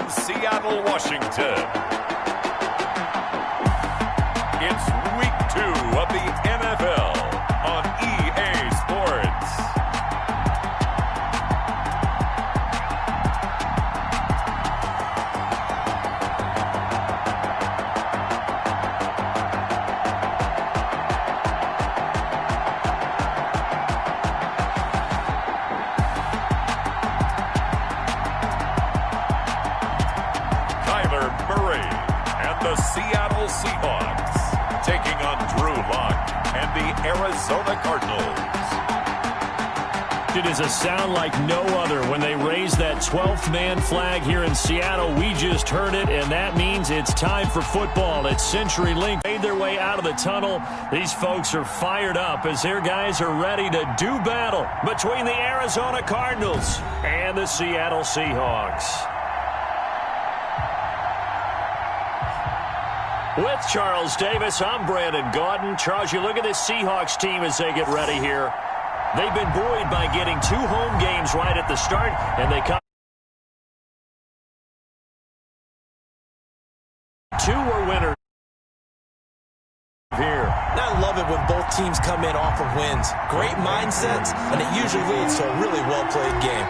from Seattle, Washington. It's week 2 of the NFL on EA Sports. The Seattle Seahawks taking on Drew Lock and the Arizona Cardinals. It is a sound like no other when they raise that 12th man flag here in Seattle. We just heard it, and that means it's time for football. It's CenturyLink. Made their way out of the tunnel. These folks are fired up as their guys are ready to do battle between the Arizona Cardinals and the Seattle Seahawks. With Charles Davis, I'm Brandon Gaudin. Charles, you look at this Seahawks team as they get ready here. They've been buoyed by getting 2 home games right at the start, and they come. 2 were winners here. I love it when both teams come in off of wins. Great mindsets, and it usually leads to a really well-played game.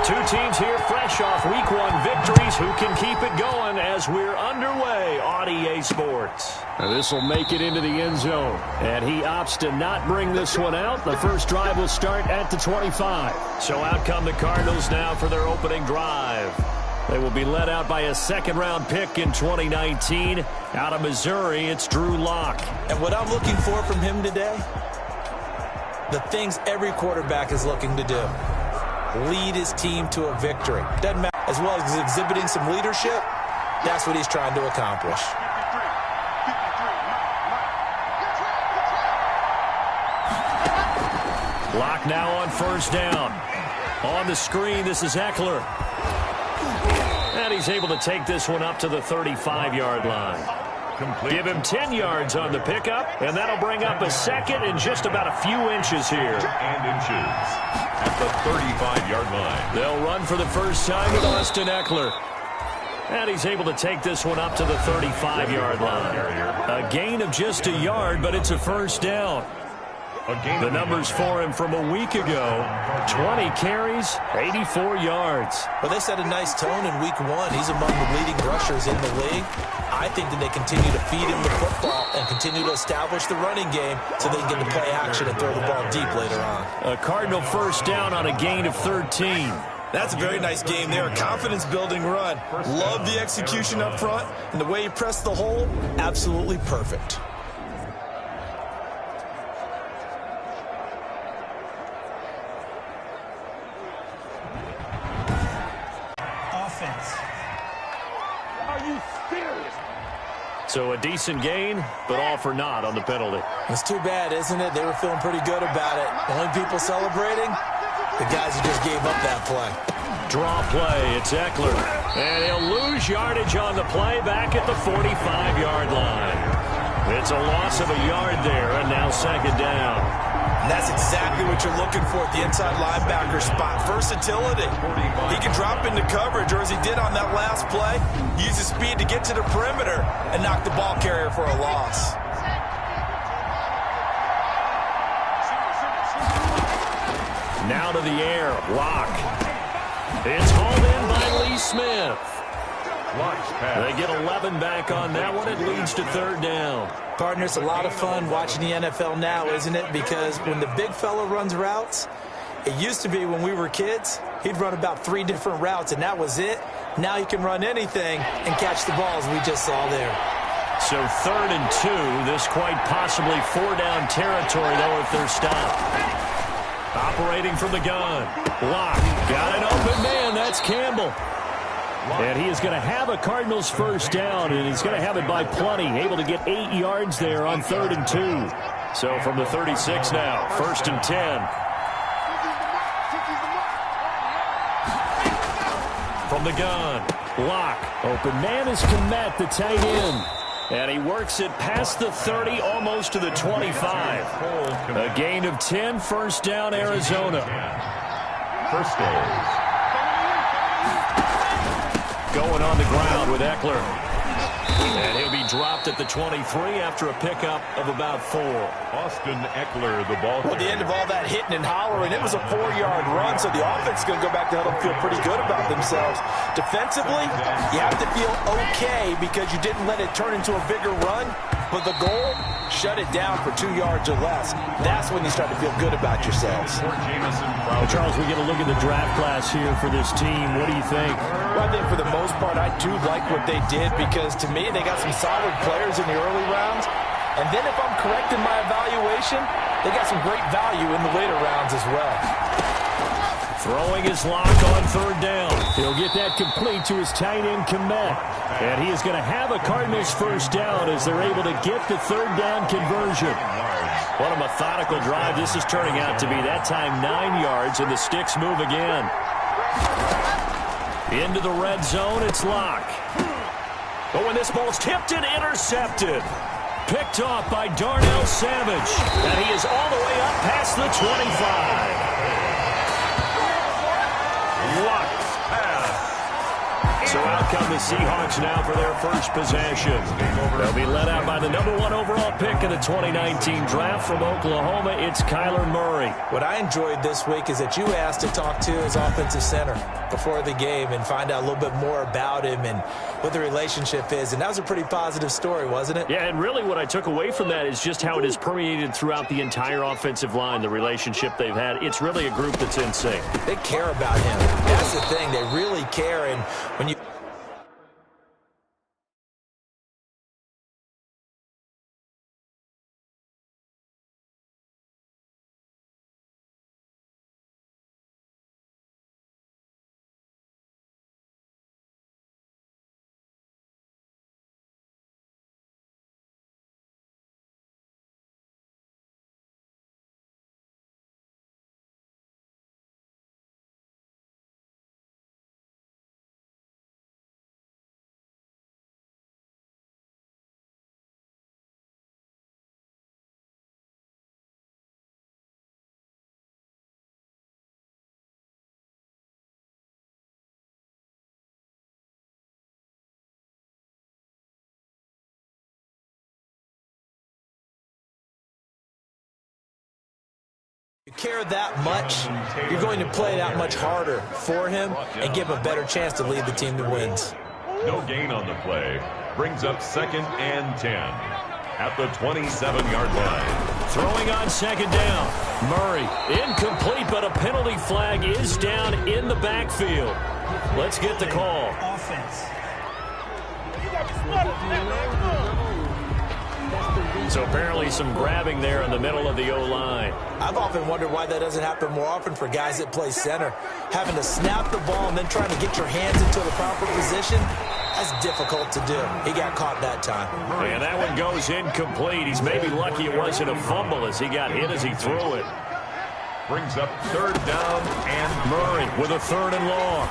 2 teams here fresh off Week 1 victories. Who can keep it going as we're underway on EA Sports? Now this will make it into the end zone, and he opts to not bring this one out. The first drive will start at the 25. So out come the Cardinals now for their opening drive. They will be led out by a second-round pick in 2019. Out of Missouri, it's Drew Lock. And what I'm looking for from him today, the things every quarterback is looking to do. Lead his team to a victory. Doesn't matter. As well as exhibiting some leadership, that's what he's trying to accomplish. Lock now on first down. On the screen, this is Eckler. And he's able to take this one up to the 35-yard line. Give him 10 yards on the pickup, and that'll bring up a second and just about a few inches here. And inches at the 35-yard line. They'll run for the first time with Austin Eckler. And he's able to take this one up to the 35-yard line. A gain of just a yard, but it's a first down. The numbers for him from a week ago, 20 carries, 84 yards. Well, they set a nice tone in Week 1. He's among the leading rushers in the league. I think that they continue to feed him the football and continue to establish the running game so they can get to play action and throw the ball deep later on. A Cardinal first down on a gain of 13. That's a very nice game there. A confidence-building run. Love the execution up front, and the way he pressed the hole, absolutely perfect. So a decent gain, but all for naught on the penalty. It's too bad, isn't it? They were feeling pretty good about it. The only people celebrating, the guys who just gave up that play. Draw play, it's Eckler. And he'll lose yardage on the play back at the 45-yard line. It's a loss of a yard there, and now second down. And that's exactly what you're looking for at the inside linebacker spot. Versatility. He can drop into coverage, or as he did on that last play, use his speed to get to the perimeter and knock the ball carrier for a loss. Now to the air. Lock. It's hauled in by Lee Smith. They get 11 back on that one. It leads to third down. Partner, it's a lot of fun watching the NFL now, isn't it? Because when the big fella runs routes, it used to be when we were kids, he'd run about 3 different routes, and that was it. Now he can run anything and catch the balls we just saw there. So 3rd and 2. This quite possibly 4-down territory, though, if they're stopped. Operating from the gun. Lock. Got an open man. That's Campbell. And he is going to have a Cardinals first down, and he's going to have it by plenty. Able to get 8 yards there on 3rd and 2. So from the 36 now, 1st and 10. From the gun, Lock. Open man is Kmet, the tight end. And he works it past the 30, almost to the 25. A gain of 10, first down, Arizona. First down. going on the ground with Eckler. And he'll be dropped at the 23 after a pickup of about 4. Austin Eckler, the ball. Well, at the end of all that hitting and hollering, it was a 4-yard run, so the offense is going to go back to huddle and feel pretty good about themselves. Defensively, you have to feel okay because you didn't let it turn into a bigger run, but the goal, shut it down for 2 yards or less. That's when you start to feel good about yourselves. Well, Charles, we get a look at the draft class here for this team. What do you think? Well, I think for the most part, I do like what they did because, to me, they got some solid players in the early rounds. And then if I'm correct in my evaluation, they got some great value in the later rounds as well. Throwing his lock on 3rd down. He'll get that complete to his tight end, Komet. And he is going to have a Cardinals 1st down as they're able to get the 3rd down conversion. What a methodical drive this is turning out to be. That time 9 yards, and the sticks move again. Into the red zone, it's Locke. But when this ball's tipped and intercepted. Picked off by Darnell Savage. And he is all the way up past the 25. So out come the Seahawks now for their first possession. They'll be led out by the #1 overall pick in the 2019 draft from Oklahoma. It's Kyler Murray. What I enjoyed this week is that you asked to talk to his offensive center before the game and find out a little bit more about him and what the relationship is. And that was a pretty positive story, wasn't it? Yeah, and really what I took away from that is just how it is permeated throughout the entire offensive line, the relationship they've had. It's really a group that's in sync. They care about him. That's the thing. They really care. And when you care that much, you're going to play that much harder for him and give him a better chance to lead the team to wins. No gain on the play. Brings up 2nd and 10 at the 27-yard line. Throwing on 2nd down. Murray incomplete, but a penalty flag is down in the backfield. Let's get the call. Offense. So apparently some grabbing there in the middle of the O-line. I've often wondered why that doesn't happen more often for guys that play center. Having to snap the ball and then trying to get your hands into the proper position, that's difficult to do. He got caught that time. And that one goes incomplete. He's maybe lucky it wasn't a fumble as he got hit as he threw it. Brings up 3rd down and Murray with a 3rd and long.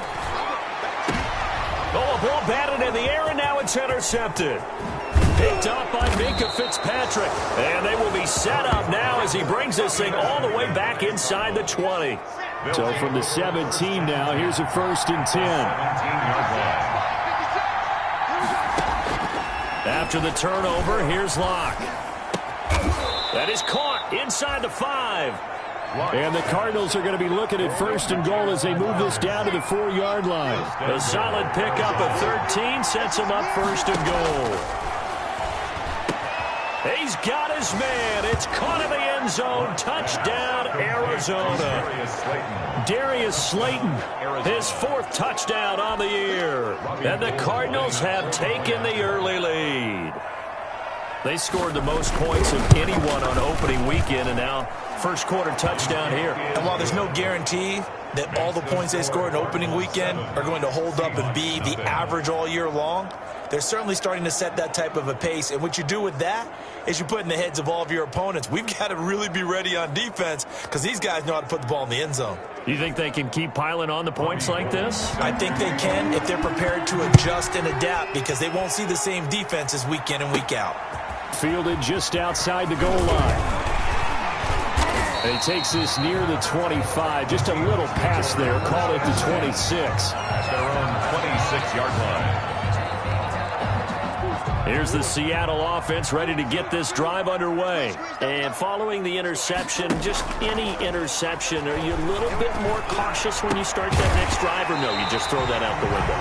Oh, a ball batted in the air, and now it's intercepted. Picked up by Minka Fitzpatrick. And they will be set up now as he brings this thing all the way back inside the 20. So from the 17 now, here's a 1st and 10. After the turnover, here's Locke. That is caught inside the 5. And the Cardinals are going to be looking at 1st and goal as they move this down to the 4-yard line. A solid pickup of 13 sets them up 1st and goal. He's got his man. It's caught in the end zone. Touchdown, Arizona. Darius Slayton, his 4th touchdown on the year. And the Cardinals have taken the early lead. They scored the most points of anyone on opening weekend, and now first quarter touchdown here. And while there's no guarantee that all the points they scored in opening weekend are going to hold up and be the average all year long, they're certainly starting to set that type of a pace. And what you do with that is you put in the heads of all of your opponents, we've got to really be ready on defense because these guys know how to put the ball in the end zone. You think they can keep piling on the points like this? I think they can if they're prepared to adjust and adapt because they won't see the same defenses week in and week out. Fielded just outside the goal line. And he takes this near the 25. Just a little pass there. Call it the 26. At their own 26-yard line. Here's the Seattle offense ready to get this drive underway. And following the interception, just any interception, are you a little bit more cautious when you start that next drive, or no, you just throw that out the window?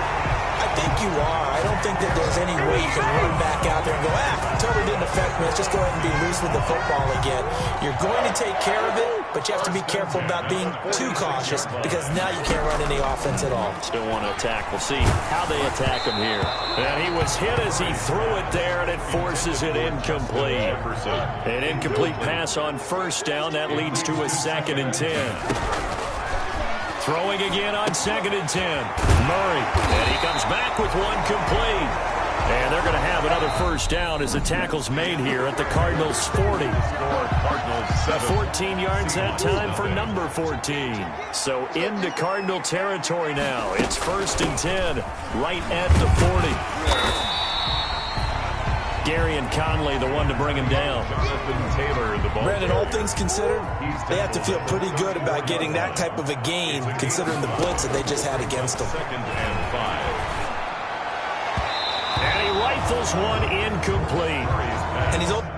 I think you are. I don't think that there's any way you can run back out there and go, totally didn't affect me. Let's just go ahead and be loose with the football again. You're going to take care of it, but you have to be careful about being too cautious because now you can't run any offense at all. Still want to attack. We'll see how they attack him here. And he was hit as he threw it there, and it forces it incomplete. An incomplete pass on first down. That leads to a 2nd and 10. Throwing again on 2nd and 10. Murray. And he comes back with one complete. And they're going to have another first down as the tackle's made here at the Cardinals' 40. 14 yards that time for number 14. So into Cardinal territory now. It's 1st and 10 right at the 40. Gary and Conley, the one to bring him down. Brandon, all things considered, they have to feel pretty good about getting that type of a game, considering the blitz that they just had against them. 2nd and 5. And he rifles one incomplete. And he's open.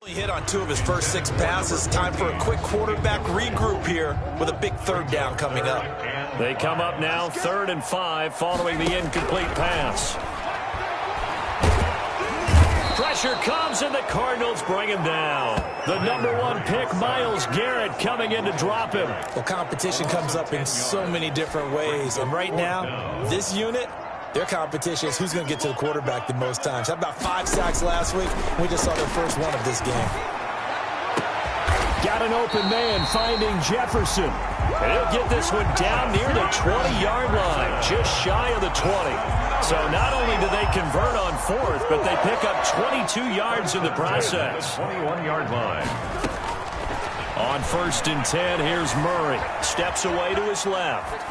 He hit on 2 of his first 6 passes. Time for a quick quarterback regroup here with a big 3rd down coming up. They come up now 3rd and 5 following the incomplete pass. Pressure comes and the Cardinals bring him down. The number 1 pick, Myles Garrett, coming in to drop him. Well, competition comes up in so many different ways. And right now, this unit, their competition is who's going to get to the quarterback the most times. How about 5 sacks last week? We just saw their first one of this game. Got an open man finding Jefferson. And he'll get this one down near the 20-yard line, just shy of the 20. So not only do they convert on 4th, but they pick up 22 yards in the process. 21-yard line. On 1st and 10, here's Murray. Steps away to his left.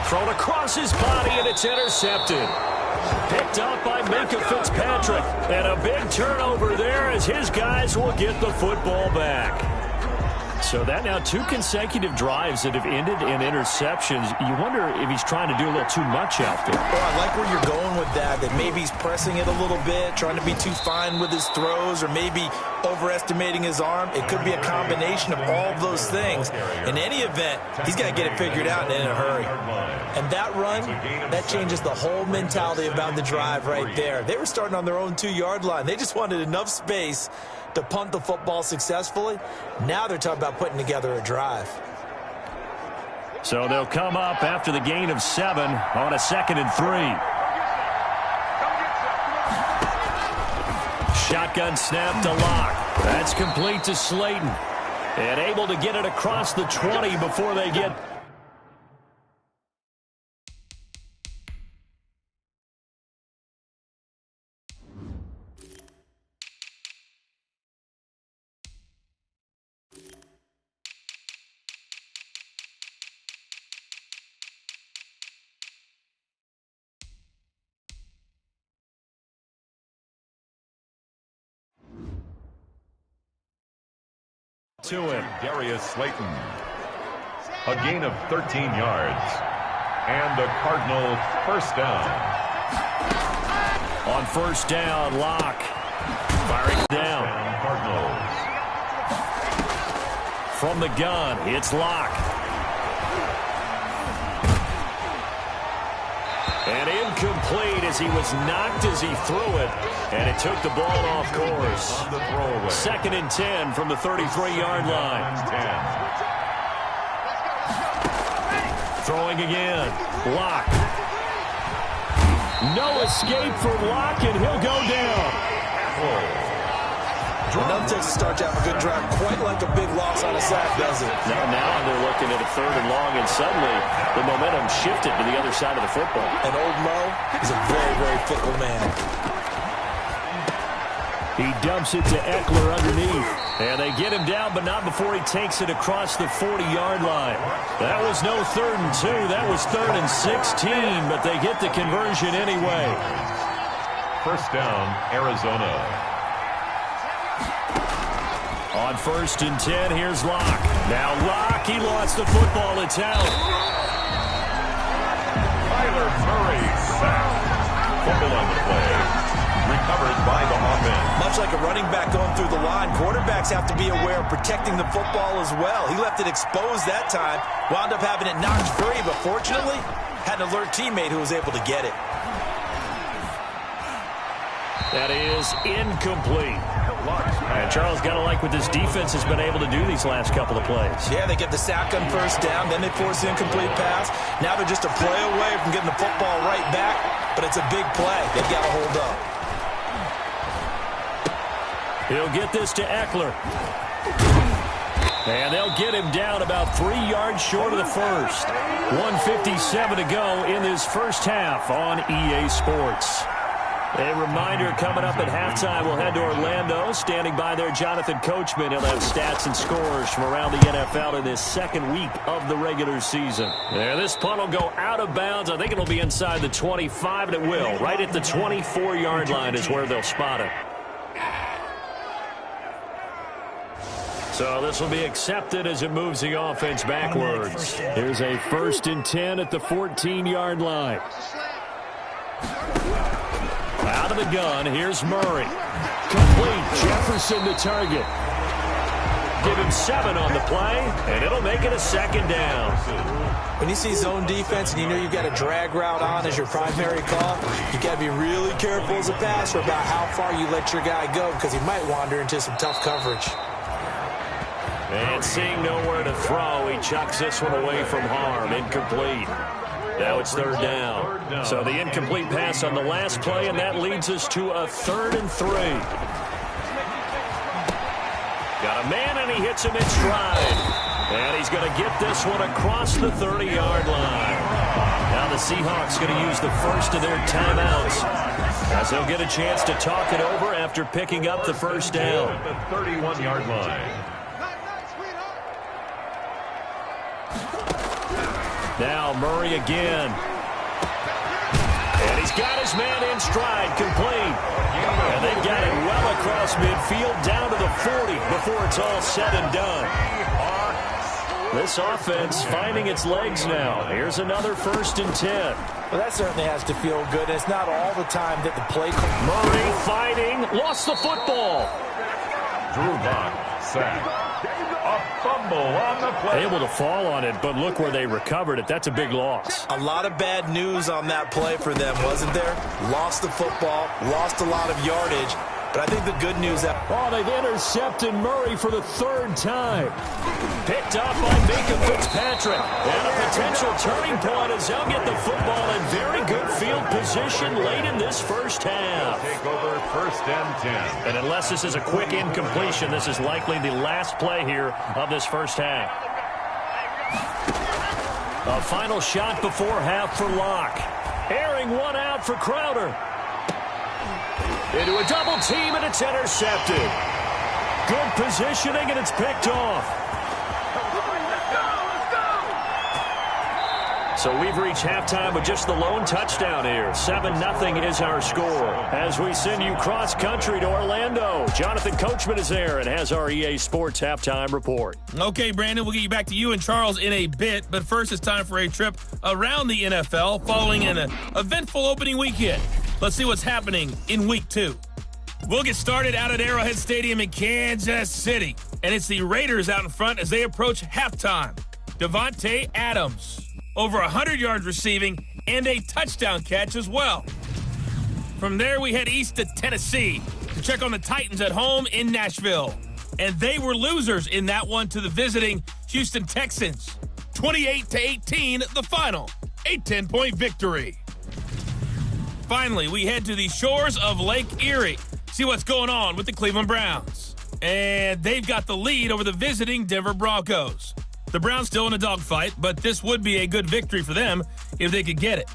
Thrown across his body, and it's intercepted. Picked up by Minka Fitzpatrick. And a big turnover there as his guys will get the football back. So that now 2 consecutive drives that have ended in interceptions. You wonder if he's trying to do a little too much out there. Well, I like where you're going with that maybe he's pressing it a little bit, trying to be too fine with his throws, or maybe overestimating his arm. It could be a combination of all of those things. In any event, he's got to get it figured out and in a hurry. And that run, that changes the whole mentality about the drive right there. They were starting on their own 2-yard line. They just wanted enough space to punt the football successfully. Now they're talking about putting together a drive. So they'll come up after the gain of 7 on a 2nd and 3. Shotgun snap to Locke. That's complete to Slayton. And able to get it across the 20 before they get... to him. Darius Slayton. A gain of 13 yards. And the Cardinal first down. On 1st down, Locke. Firing down. Cardinals. From the gun, it's Locke. And incomplete as he was knocked as he threw it. And it took the ball off course. 2nd and 10 from the 33-yard line. Throwing again. Locke. No escape for Locke, and he'll go down. It doesn't take a start to have a good drive quite like a big loss on a sack, does it? Now they're looking at a 3rd and long, and suddenly the momentum shifted to the other side of the football. And old Mo is a very, very fickle man. He dumps it to Eckler underneath. And they get him down, but not before he takes it across the 40-yard line. That was no 3rd and 2. That was 3rd and 16, but they get the conversion anyway. First down, Arizona. On 1st and 10, here's Locke. Now Locke, he lost the football. It's out. Kyler Murray sacked. Fumble on the play. Recovered by the offense. Much like a running back going through the line, quarterbacks have to be aware of protecting the football as well. He left it exposed that time, wound up having it knocked free, but fortunately had an alert teammate who was able to get it. That is incomplete. And Charles got to like what this defense has been able to do these last couple of plays. Yeah, they get the sack on 1st down, then they force the incomplete pass. Now they're just a play away from getting the football right back, but it's a big play. They've got to hold up. He'll get this to Eckler. And they'll get him down about 3 yards short of the first. 1:57 to go in this first half on EA Sports. A reminder coming up at halftime, we'll head to Orlando. Standing by there, Jonathan Coachman. He'll have stats and scores from around the NFL in this 2nd week of the regular season. There, this punt will go out of bounds. I think it'll be inside the 25, and it will. Right at the 24-yard line is where they'll spot it. So this will be accepted as it moves the offense backwards. Here's a 1st and 10 at the 14-yard line. Out of the gun, here's Murray. Complete, Jefferson the target. Give him 7 on the play, and it'll make it a 2nd down. When you see zone defense and you know you've got a drag route on as your primary call, you got to be really careful as a passer about how far you let your guy go because he might wander into some tough coverage. And seeing nowhere to throw, he chucks this one away from harm. Incomplete. Now it's 3rd down. So the incomplete pass on the last play, and that leads us to a 3rd and 3. Got a man, and he hits him in stride. And he's going to get this one across the 30-yard line. Now the Seahawks going to use the first of their timeouts as they'll get a chance to talk it over after picking up the first down. The 31-yard line. Now Murray again. And he's got his man in stride, complete. And they've got it well across midfield, down to the 40 before it's all said and done. This offense finding its legs now. Here's another 1st and 10. Well, that certainly has to feel good. It's not all the time that the play... Murray fighting, lost the football. Drew Lock, sack. A fumble on the play. Able to fall on it, but look where they recovered it. That's a big loss. A lot of bad news on that play for them, wasn't there? Lost the football, lost a lot of yardage. But I think the good news... Oh, they've intercepted Murray for the 3rd time. Picked up by Minka Fitzpatrick. And a potential turning point as they'll get the football in very good field position late in this first half. Take over 1st and 10. And unless this is a quick incompletion, this is likely the last play here of this first half. A final shot before half for Locke. Airing one out for Crowder. Into a double team, and it's intercepted. Good positioning, and it's picked off. So we've reached halftime with just the lone touchdown here. 7-0 is our score. As we send you cross-country to Orlando, Jonathan Coachman is there and has our EA Sports halftime report. Okay, Brandon, we'll get you back to you and Charles in a bit. But first, it's time for a trip around the NFL following an eventful opening weekend. Let's see what's happening in Week 2. We'll get started out at Arrowhead Stadium in Kansas City. And it's the Raiders out in front as they approach halftime. Devontae Adams, over 100 yards receiving and a touchdown catch as well. From there, we head east to Tennessee to check on the Titans at home in Nashville. And they were losers in that one to the visiting Houston Texans. 28-18, the final. A 10-point victory. Finally, we head to the shores of Lake Erie. See what's going on with the Cleveland Browns. And they've got the lead over the visiting Denver Broncos. The Browns still in a dogfight, but this would be a good victory for them if they could get it.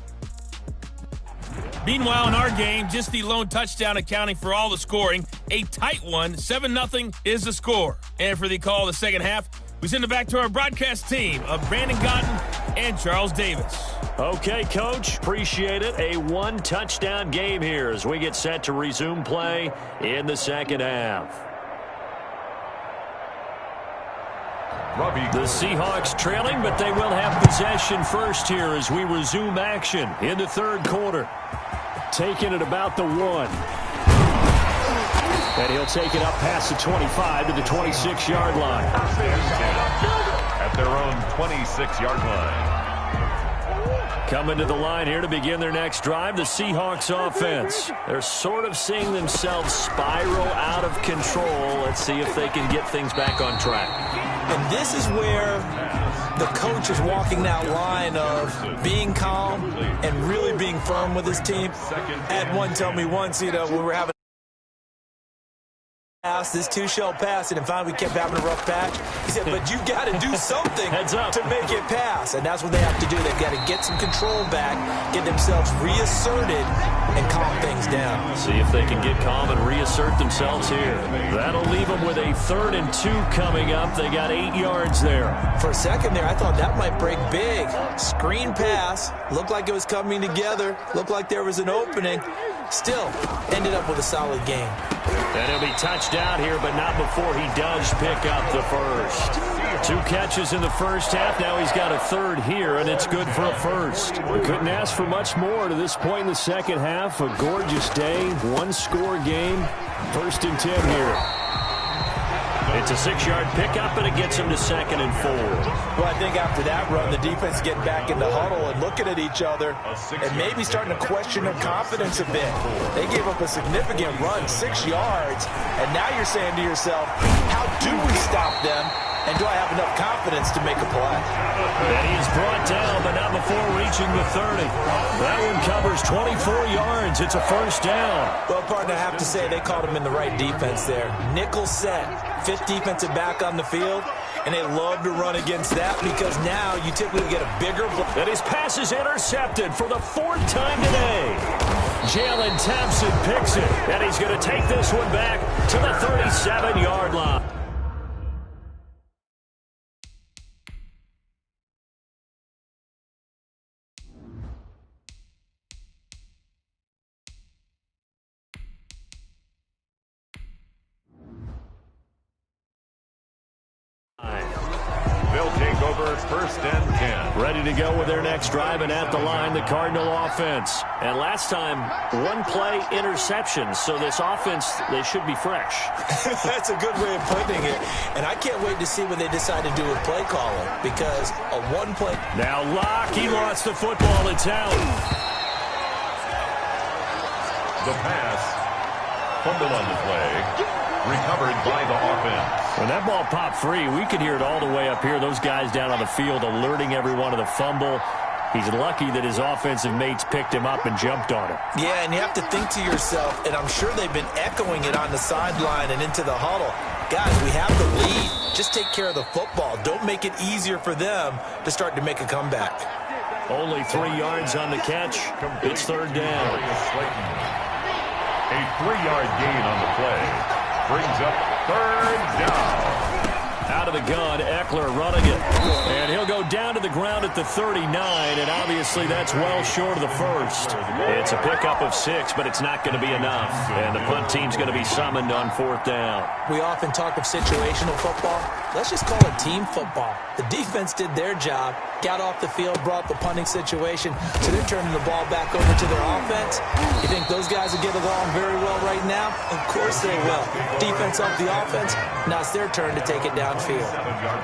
Meanwhile, in our game, just the lone touchdown accounting for all the scoring. A tight one, 7-0 is the score. And for the call of the second half, we send it back to our broadcast team of Brandon Gotton and Charles Davis. Okay, Coach, appreciate it. A one-touchdown game here as we get set to resume play in the second half. The Seahawks trailing, but they will have possession first here as we resume action in the 3rd quarter. Taking it about the 1. And he'll take it up past the 25 to the 26-yard line. At their own 26-yard line. Coming to the line here to begin their next drive, the Seahawks offense. They're sort of seeing themselves spiral out of control. Let's see if they can get things back on track. And this is where the coach is walking that line of being calm and really being firm with his team. I had one tell me once, we were having this two-shell pass, and finally we kept having a rough patch. He said, but you got to do something to make it pass. And that's what they have to do. They've got to get some control back, get themselves reasserted, and calm things down. See if they can get calm and reassert themselves here. That'll leave them with a 3rd and 2 coming up. They got 8 yards there. For a second there, I thought that might break big. Screen pass. Looked like it was coming together. Looked like there was an opening. Still ended up with a solid game. And he'll be touched out here, but not before he does pick up the first. 2 catches in the first half. Now he's got a 3rd here, and it's good for a first. We couldn't ask for much more to this point in the second half. A gorgeous day, 1-score game. 1st and 10 here. It's a 6-yard pickup, and it gets him to 2nd and 4. Well, I think after that run, the defense getting back in the huddle and looking at each other and maybe starting to question their confidence a bit. They gave up a significant run, 6 yards, and now you're saying to yourself, how do we stop them? And do I have enough confidence to make a play? And he is brought down, but not before reaching the 30. That one covers 24 yards. It's a first down. Well, partner, I have to say they caught him in the right defense there. Nickel set, 5th defensive back on the field, and they love to run against that because now you typically get a bigger... And his pass is intercepted for the 4th time today. Jalen Thompson picks it, and he's going to take this one back to the 37-yard line. first and 10. Ready to go with their next drive, and at the line, the Cardinal offense. And last time, one play interception, so this offense, they should be fresh. That's a good way of putting it. And I can't wait to see what they decide to do with play calling, because a one-play... Now Locke, he lost the football. It's out. The pass, fumble on the play, recovered by the offense. When that ball popped free, we could hear it all the way up here. Those guys down on the field alerting everyone of the fumble. He's lucky that his offensive mates picked him up and jumped on him. Yeah, and you have to think to yourself, and I'm sure they've been echoing it on the sideline and into the huddle. Guys, we have the lead. Just take care of the football. Don't make it easier for them to start to make a comeback. Only 3 yards on the catch. It's third down. A 3-yard gain on the play brings up third down. Out of the gun, Eckler running it. And he'll go down to the ground at the 39, and obviously that's well short of the first. It's a pickup of 6, but it's not going to be enough. And the punt team's going to be summoned on fourth down. We often talk of situational football. Let's just call it team football. The defense did their job, got off the field, brought the punting situation, so they're turning the ball back over to their offense. You think those guys will get along very well right now? Of course they will. Defense off the offense, now it's their turn to take it downfield.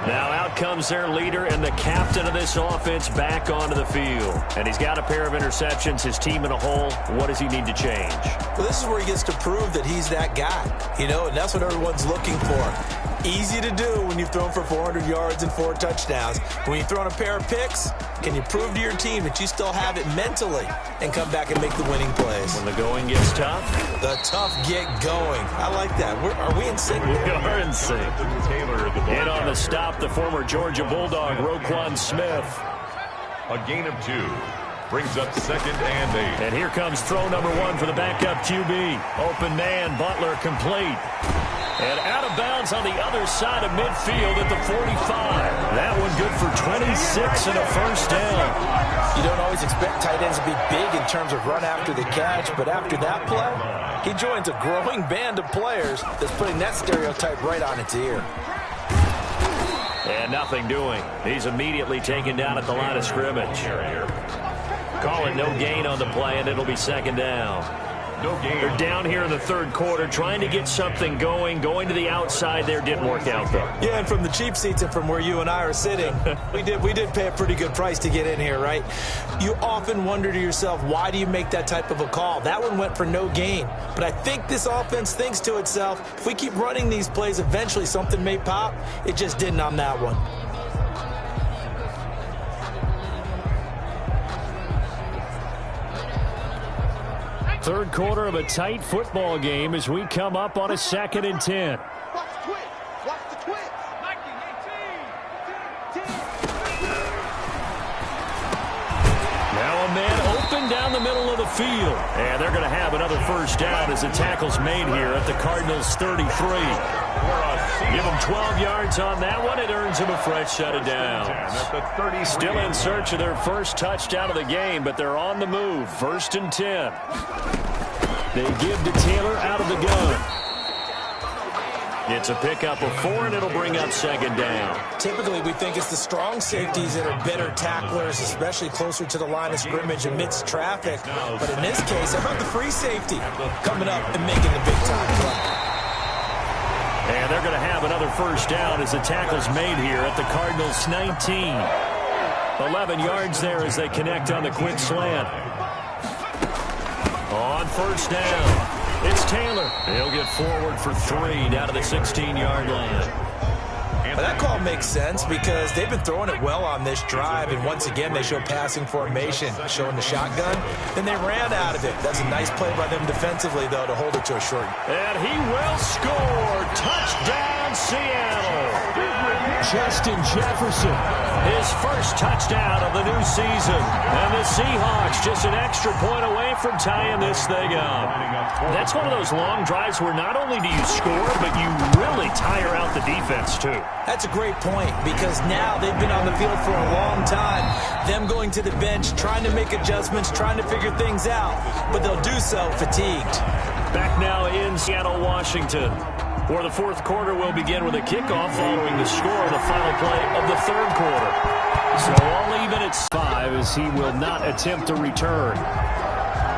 Now out comes their leader and the captain of this offense back onto the field. And he's got a pair of interceptions, his team in a hole. What does he need to change? Well, this is where he gets to prove that he's that guy, you know, and that's what everyone's looking for. Easy to do when you've thrown for 400 yards and 4 touchdowns. When you've thrown a pair of picks, can you prove to your team that you still have it mentally and come back and make the winning plays? When the going gets tough? The tough get going. I like that. Are we in sync? We are in sync. In on the stop, the former Georgia Bulldog, Roquan Smith. A gain of 2. Brings up second and 8. And here comes throw number 1 for the backup QB. Open man, Butler complete. And out of bounds on the other side of midfield at the 45. That one good for 26 and a first down. You don't always expect tight ends to be big in terms of run after the catch, but after that play, he joins a growing band of players that's putting that stereotype right on its ear. And nothing doing. He's immediately taken down at the line of scrimmage. Call it no gain on the play, and it'll be second down. No gain. They're down here in the third quarter trying to get something going. Going to the outside there didn't work out, though. Yeah, and from the cheap seats and from where you and I are sitting, we did pay a pretty good price to get in here, right? You often wonder to yourself, why do you make that type of a call? That one went for no gain. But I think this offense thinks to itself, if we keep running these plays, eventually something may pop. It just didn't on that one. Third quarter of a tight football game as we come up on a 2nd and 10. Now a man open down the middle of the field. And they're going to have another first down as the tackle's made here at the Cardinals' 33. Give them 12 yards on that one. It earns them a fresh set of downs. Still in search of their first touchdown of the game, but they're on the move. 1st and 10. They give to Taylor out of the gun. It's a pickup of 4, and it'll bring up second down. Typically, we think it's the strong safeties that are better tacklers, especially closer to the line of scrimmage amidst traffic. But in this case, how about the free safety coming up and making the big-time play? And they're going to have another first down as the tackle's made here at the Cardinals' 19. 11 yards there as they connect on the quick slant. On first down, it's Taylor. He'll get forward for 3 down to the 16-yard line. Well, that call makes sense because they've been throwing it well on this drive, and once again they show passing formation, showing the shotgun. Then they ran out of it. That's a nice play by them defensively, though, to hold it to a short. And he will score. Touchdown, Seattle. Justin Jefferson, his first touchdown of the new season. And the Seahawks just an extra point away from tying this thing up. That's one of those long drives where not only do you score, but you really tire out the defense, too. That's a great point because now they've been on the field for a long time. Them going to the bench, trying to make adjustments, trying to figure things out, but they'll do so fatigued. Back now in Seattle, Washington, where the fourth quarter will begin with a kickoff following the score of the final play of the third quarter. gets 5 as he will not attempt to return.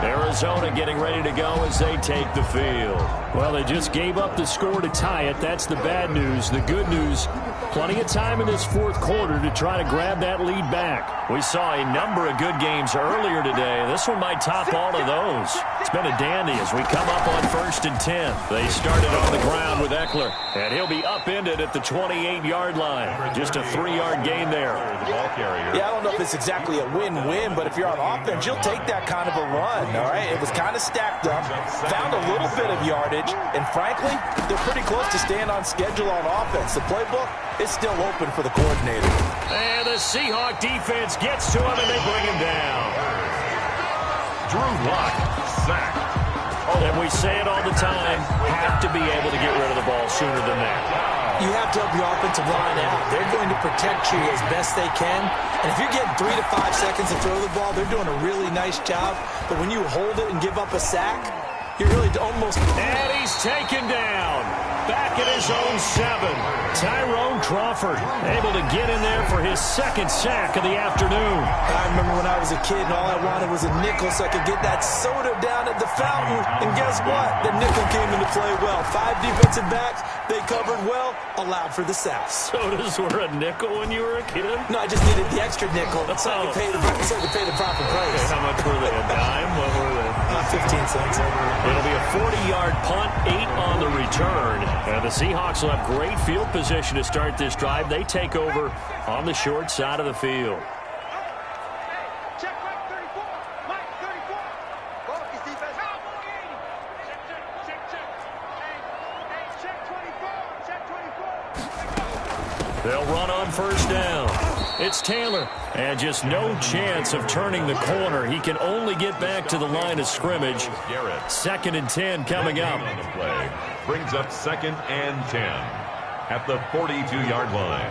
Arizona getting ready to go as they take the field. Well, they just gave up the score to tie it. That's the bad news. The good news, plenty of time in this fourth quarter to try to grab that lead back. We saw a number of good games earlier today. This one might top all of those. It's been a dandy as we come up on 1st and 10. They started on the ground with Eckler, and he'll be upended at the 28-yard line. Just a 3-yard gain there. Yeah, I don't know if it's exactly a win-win, but if you're on offense, you'll take that kind of a run, all right? It was kind of stacked up, found a little bit of yardage, and frankly, they're pretty close to staying on schedule on offense. The playbook is still open for the coordinator. And the Seahawk defense gets to him, and they bring him down. Drew Lock, sacked. And we say it all the time, have to be able to get rid of the ball sooner than that. You have to help your offensive line out. They're going to protect you as best they can. And if you're getting 3 to 5 seconds to throw the ball, they're doing a really nice job. But when you hold it and give up a sack, you're really almost... And he's taken down. Back at his own 7. Tyrone Crawford able to get in there for his 2nd sack of the afternoon. I remember when I was a kid and all I wanted was a nickel so I could get that soda down at the fountain. And guess what? The nickel came into play well. 5 defensive backs, they covered well, allowed for the sacks. Sodas were a nickel when you were a kid? No, I just needed the extra nickel so I could pay the proper price. Okay, how much were they? A dime? What were they? 15 cents. It'll be a 40-yard punt, 8 on the return. And the Seahawks will have great field position to start this drive. They take over on the short side of the field. Check Mike 34. Mike 34. Focus defense. Check. Hey, check 24. Check 24. They'll run on 1st down. It's Taylor. And just no chance of turning the corner. He can only get back to the line of scrimmage. 2nd and 10 coming up. On the play. Brings up 2nd and 10 at the 42-yard line.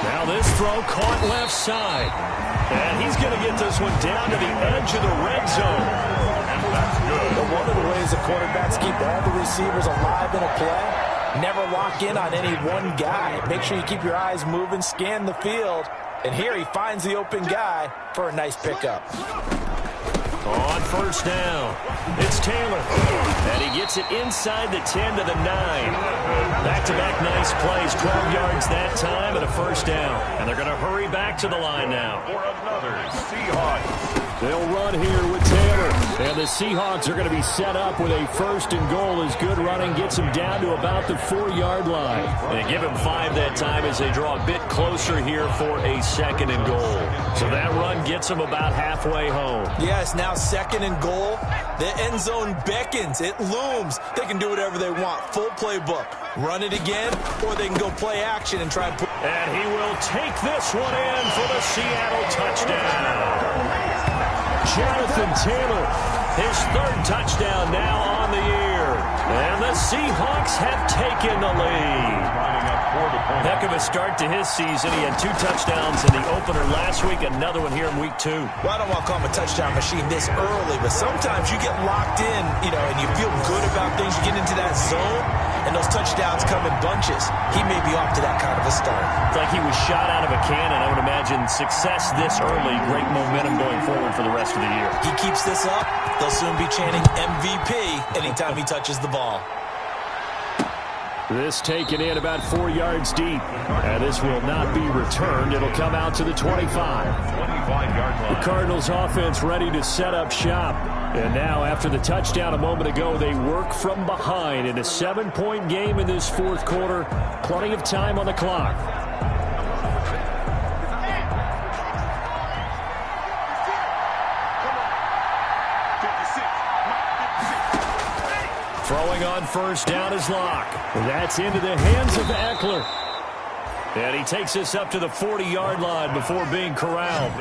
Now this throw caught left side. And he's going to get this one down to the edge of the red zone. And that's good. But one of the ways the quarterbacks keep all the receivers alive in a play, never lock in on any one guy. Make sure you keep your eyes moving, scan the field. And here he finds the open guy for a nice pickup. On 1st down, it's Taylor. And he gets it inside the 10 to the 9. Back-to-back nice plays, 12 yards that time and a 1st down. And they're going to hurry back to the line now. For another Seahawks. They'll run here with Taylor. And the Seahawks are going to be set up with a 1st and goal as good running gets them down to about the 4-yard line. They give him 5 that time as they draw a bit closer here for a 2nd and goal. So that run gets them about halfway home. Yes, now 2nd and goal. The end zone beckons. It looms. They can do whatever they want. Full playbook. Run it again, or they can go play action and try and put... And he will take this one in for the Seattle touchdown. Jonathan Taylor, his 3rd touchdown now on the year. And the Seahawks have taken the lead. Heck of a start to his season. He had 2 touchdowns in the opener last week, another one here in week 2. Well, I don't want to call him a touchdown machine this early, but sometimes you get locked in, and you feel good about things. You get into that zone, and those touchdowns come in bunches. He may be off to that kind of a start. It's like he was shot out of a cannon. I would imagine success this early, great momentum going forward for the rest of the year. He keeps this up, they'll soon be chanting MVP anytime he touches the ball. This taken in about 4 yards deep. And this will not be returned. It'll come out to the 25. 25-yard line. The Cardinals offense ready to set up shop. And now after the touchdown a moment ago, they work from behind in a 7-point game in this fourth quarter. Plenty of time on the clock. Throwing on 1st down is Locke. That's into the hands of Eckler. And he takes this up to the 40-yard line before being corralled.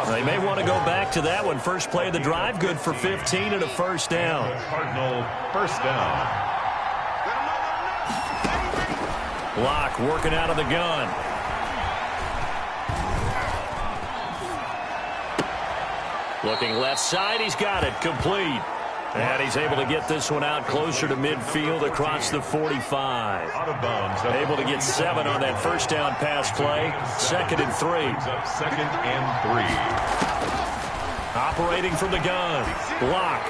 They may want to go back to that one. First play of the drive, good for 15 and a 1st down. Cardinal 1st down. Locke working out of the gun. Looking left side, he's got it, complete. And he's able to get this one out closer to midfield across the 45. Out of bounds. Able to get 7 on that first down pass play. 2nd and 3. Second and 3. Operating from the gun. Block.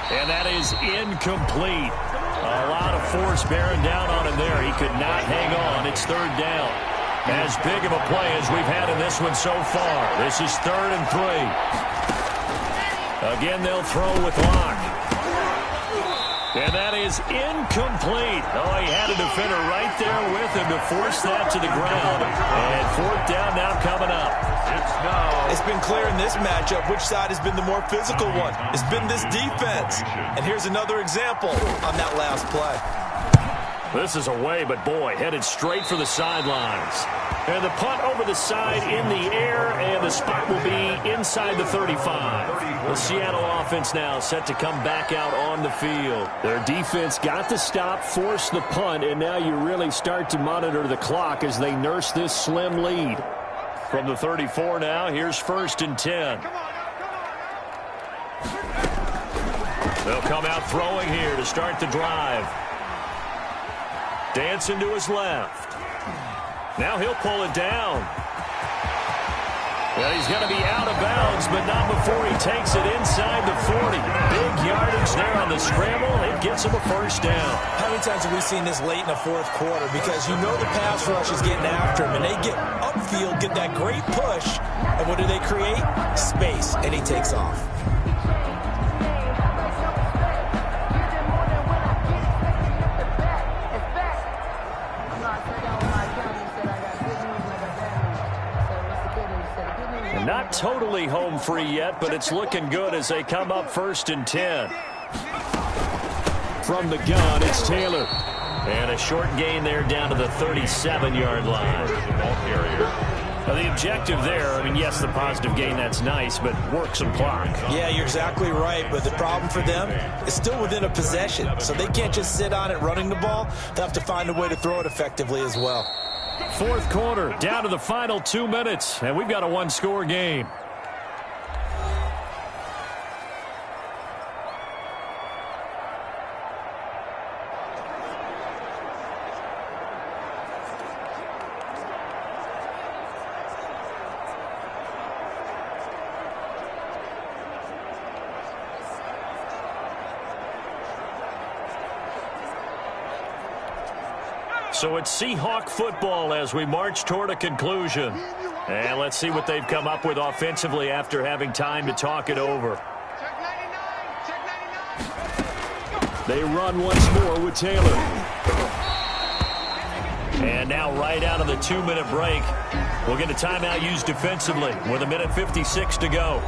And that is incomplete. A lot of force bearing down on him there. He could not hang on. It's 3rd down. As big of a play as we've had in this one so far. This is 3rd and 3. Again, they'll throw with Locke. And that is incomplete. Oh, he had a defender right there with him to force that to the ground. And 4th down now coming up. It's been clear in this matchup which side has been the more physical one. It's been this defense. And here's another example on that last play. This is away, but boy, headed straight for the sidelines. And the punt over the side in the air, and the spot will be inside the 35. The Seattle offense now set to come back out on the field. Their defense got the stop, forced the punt, and now you really start to monitor the clock as they nurse this slim lead. From the 34 now, here's 1st and 10. They'll come out throwing here to start the drive. Dancing to his left. Now he'll pull it down. Well, he's going to be out of bounds, but not before he takes it inside the 40. Big yardage there on the scramble. It gets him a 1st down. How many times have we seen this late in the 4th quarter? Because you know the pass rush is getting after him, and they get upfield, get that great push, and what do they create? Space, and he takes off. Not totally home free yet, but it's looking good as they come up 1st and 10. From the gun, it's Taylor. And a short gain there down to the 37-yard line. Now, the objective there, I mean, yes, the positive gain, that's nice, but work some clock. Yeah, you're exactly right, but the problem for them is still within a possession, so they can't just sit on it running the ball. They'll have to find a way to throw it effectively as well. 4th quarter, down to the final 2 minutes, and we've got a 1-score game. So it's Seahawk football as we march toward a conclusion. And let's see what they've come up with offensively after having time to talk it over. They run once more with Taylor. And now right out of the 2-minute break, we'll get a timeout used defensively with 1:56 to go.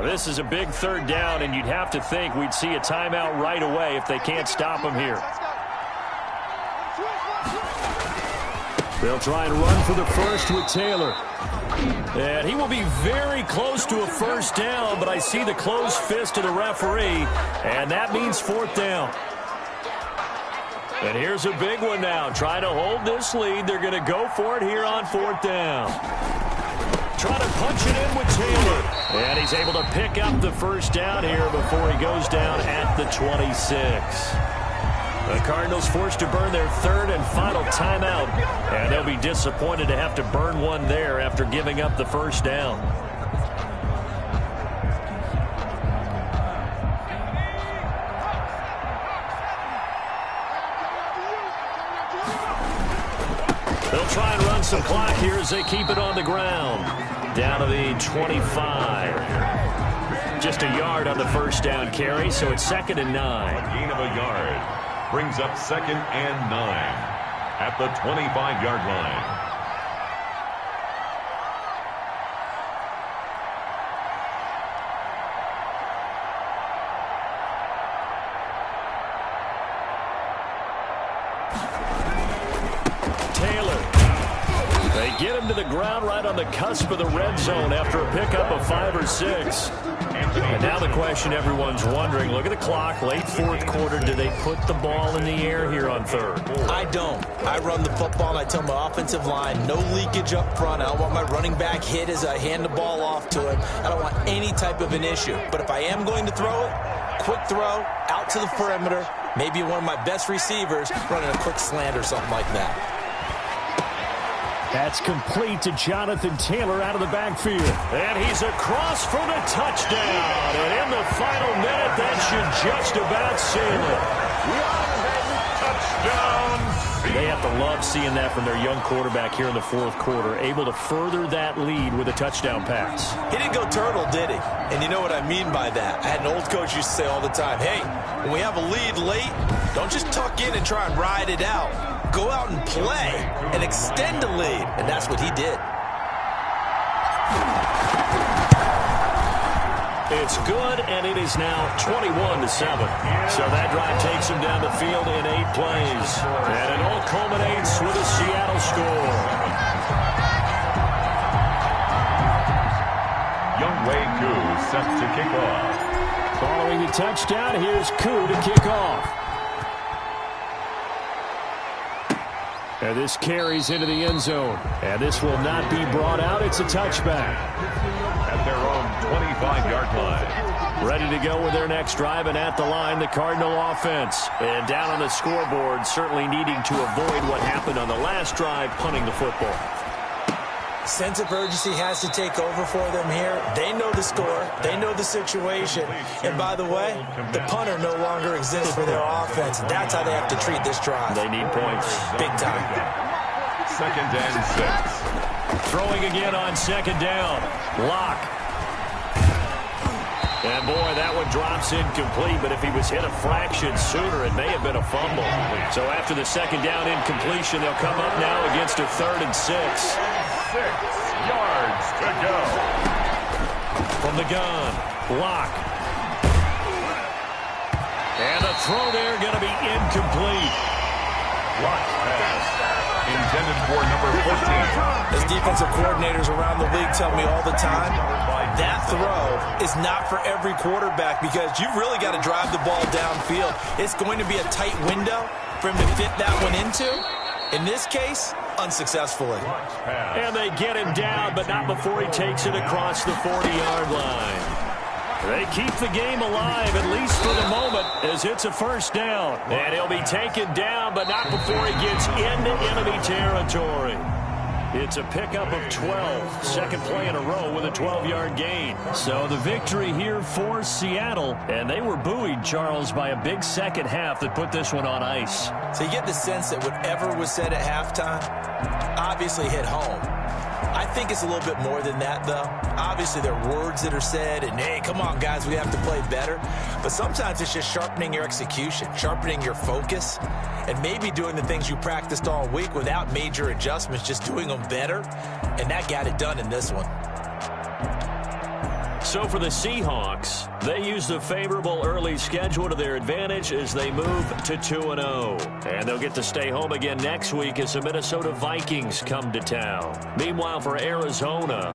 This is a big 3rd down, and you'd have to think we'd see a timeout right away if they can't stop him here. They'll try and run for the 1st with Taylor. And he will be very close to a 1st down, but I see the closed fist of the referee, and that means 4th down. And here's a big one now. Trying to hold this lead. They're going to go for it here on 4th down. Trying to punch it in with Taylor. And he's able to pick up the 1st down here before he goes down at the 26. The Cardinals forced to burn their 3rd and final timeout. And they'll be disappointed to have to burn one there after giving up the 1st down. They'll try and run some clock here as they keep it on the ground. Down to the 25. Just a yard on the 1st down carry, so it's 2nd and 9. A gain of a yard brings up 2nd and 9 at the 25-yard line. get him to the ground right on the cusp of the red zone after a pickup of 5 or 6. And now the question everyone's wondering, look at the clock, late fourth quarter, do they put the ball in the air here on third? I don't. I run the football, and I tell my offensive line, no leakage up front. I don't want my running back hit as I hand the ball off to him. I don't want any type of an issue. But if I am going to throw it, quick throw, out to the perimeter, maybe one of my best receivers running a quick slant or something like that. That's complete to Jonathan Taylor out of the backfield. And he's across for the touchdown. And in the final minute, that should just about seal it. Touchdown. They have to love seeing that from their young quarterback here in the fourth quarter, able to further that lead with a touchdown pass. He didn't go turtle, did he? And you know what I mean by that. I had an old coach used to say all the time, hey, when we have a lead late, don't just tuck in and try and ride it out. Go out and play and extend the lead. And that's what he did. It's good, and it is now 21-7. So that drive takes him down the field in 8 plays. And it all culminates with a Seattle score. wk2 set to kick off. Following the touchdown, here's Koo to kick off. And this carries into the end zone. And this will not be brought out. It's a touchback. At their own 25-yard line. Ready to go with their next drive, and at the line, the Cardinal offense. And down on the scoreboard, certainly needing to avoid what happened on the last drive, punting the football. Sense of urgency has to take over for them here. They know the score. They know the situation. And by the way, the punter no longer exists for their offense. That's how they have to treat this drive. They need points. Big time. 2nd and 6. Throwing again on 2nd down. Lock. And boy, that one drops incomplete, but if he was hit a fraction sooner, it may have been a fumble. So after the 2nd down incompletion, they'll come up now against a 3rd and 6. 6 yards to go. From the gun, Lock. And the throw there going to be incomplete. Lock pass. Intended for number 14. As defensive coordinators around the league tell me all the time, that throw is not for every quarterback because you've really got to drive the ball downfield. It's going to be a tight window for him to fit that one into. In this case, unsuccessfully. And they get him down, but not before he takes it across the 40-yard line. They keep the game alive, at least for the moment, as it's a 1st down. And he'll be taken down, but not before he gets into enemy territory. It's a pickup of 12. 2nd play in a row with a 12-yard gain. So the victory here for Seattle. And they were buoyed, Charles, by a big second half that put this one on ice. So you get the sense that whatever was said at halftime obviously hit home. I think it's a little bit more than that, though. Obviously, there are words that are said, and, hey, come on, guys, we have to play better. But sometimes it's just sharpening your execution, sharpening your focus, and maybe doing the things you practiced all week without major adjustments, just doing them better. And that got it done in this one. So for the Seahawks, they use the favorable early schedule to their advantage as they move to 2-0. And they'll get to stay home again next week as the Minnesota Vikings come to town. Meanwhile, for Arizona,